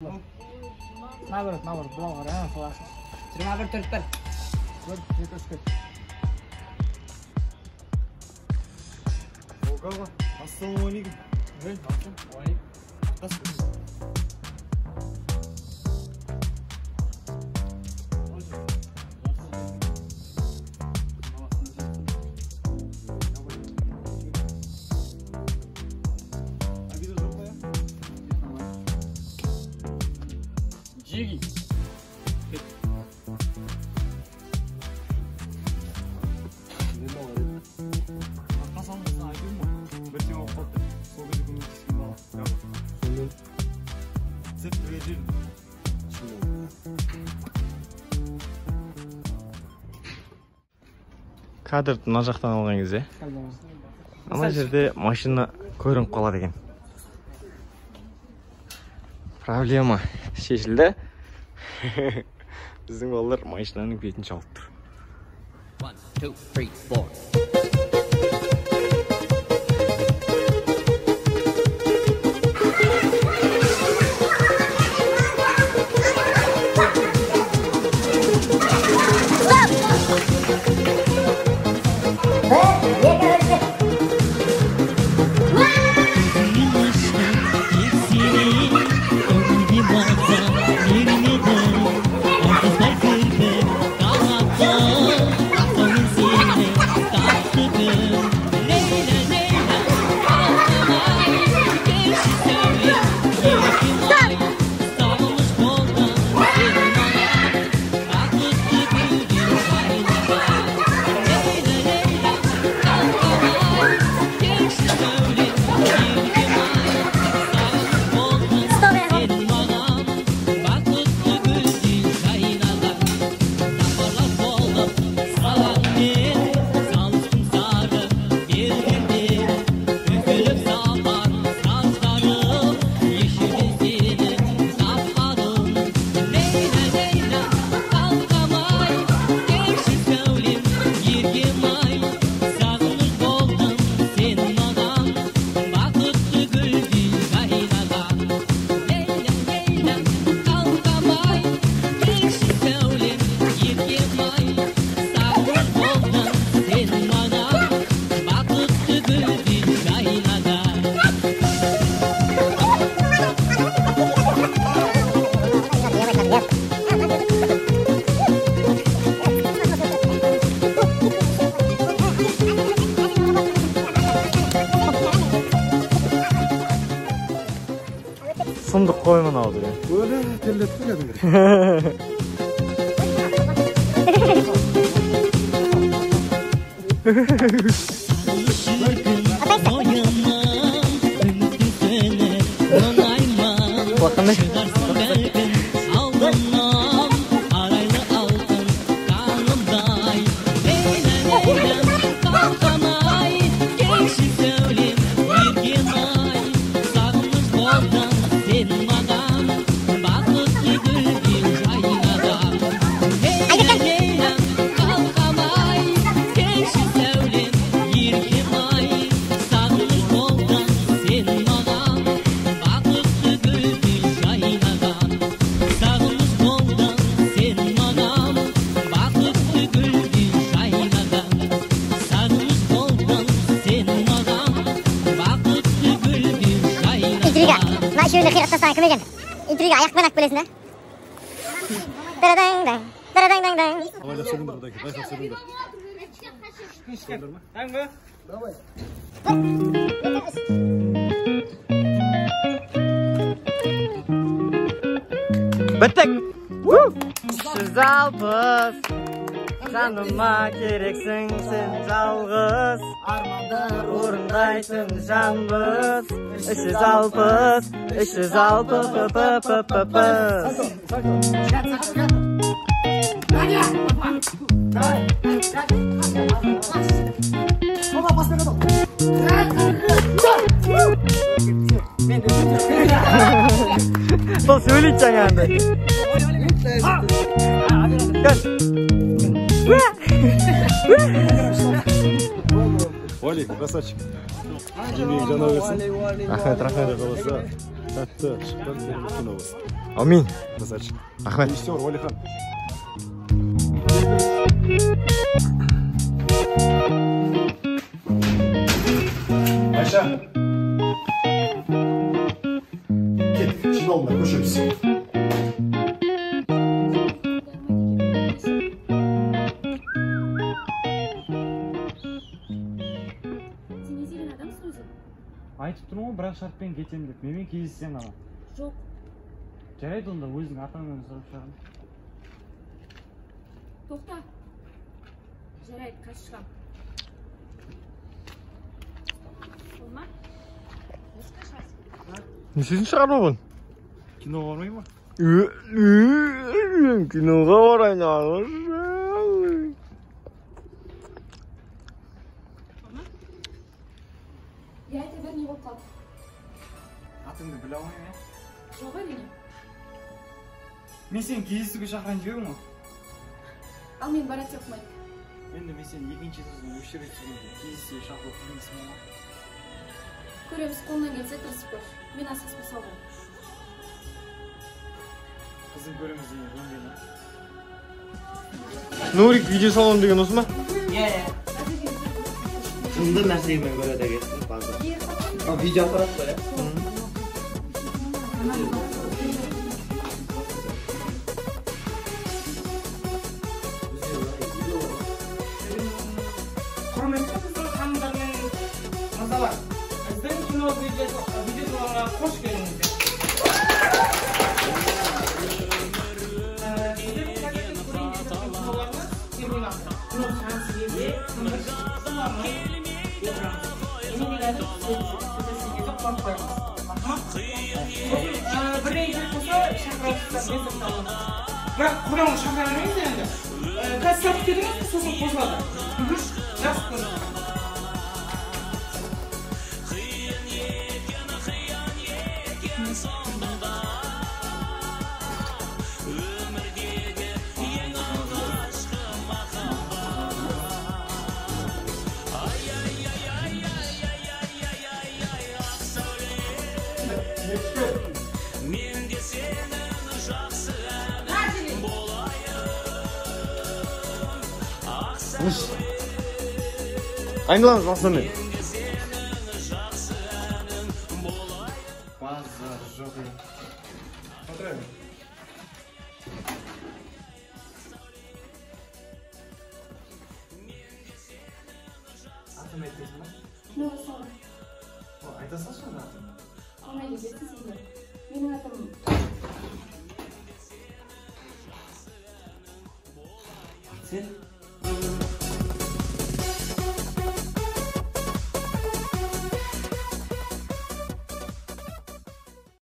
Navrut, bulan var ha, soğarsın. 21-41. Gör, yetişkin. Oğlum, nasıl oynayayım? Ne? Nasıl? Oynayayım. Nasıl? Jigi. Kadr mына жақтан алған кезде ана жерде машина көрініп қалады екен. Проблема шешілді. Біздің балалар машинаның бетін шалып тұр. 1, 2, 3, 4. Сұмдық қоймын алды. Böyle terlettik ya. Şöyle kıyafetten kime geldi? İntriga ayak menak böylesine. Daradang dang, daradang dang dang. Havayla süründür buradaki, başka süründür. Hangi? Bittik. Жалпыз жаныма керексің сен жалғыз, армандар орындайтын жанбыз. Іші жалпыз, Бұл сөйлейт жаңағындай. Валик, красавчик. Еңбегі жана берсін. Рахмет. Қаласа, тәтті, шыққан кино болсын. Амин. Красавчик. Рахмет. Режиссер Уалихан. Ayşe. Gel, şimdi olma, koşuyoruz. Сен не деген адамсың өзі? Айтып тұрмын ғой, бірақ шартпен кетемін деп. Менімен кездессең ана. Жоқ. Жарайды онда өзің атаңнан сұрап шығармын. Тоқта. Жарайды, қашып шығам. Болма? Ескі шығарсың. Не сөзін шығарып оған? Кино бармай ма? Киноға барайын ағаш. Я айта бер, не болып қалды? Атыңды біле алмаймын, иә? Жоқ әрине. Мен сені кездесуге шақырайын деп едім ғой. Ал мен барат оқымайды. Енді мен сені екінші сөздің осы жерге келгенде кездесуге шақырып жүрмесің ма? Көреміз, қолынан келсе тырысып көр. Мен асығыспен сау бол. Қызың көреміз деген көнбеді. Нурик видео салон деген осы ма? Сынды нәрсемен көреді екенсің базар. Видео аппарат қой, Құрметті біздің ханымдар мен мырзалар, біздің кино видеосалонға қош келдіңіздер. Сіздер қазіргі көрейін деп жатқан киноларны терминатор, кино сеансы кезінде тыңдық киноларны отырамыз. Енелерді сізге жоқ қуанып қоямыз. Бірден керек болса шақырасыздар, мен сақталамын. Бірақ құрамын шақыра бермейміз енді. Қазір сатып кетіңіз, сосын қосылады. Жақсы көрінеді. Айналаңыз басынан. Базар жоқ еді. Отырайын. Атым айтпайсың ба? Нұр салды. Айта салшы оны атым. Оңай келесің сендер. Менің атым... Сен?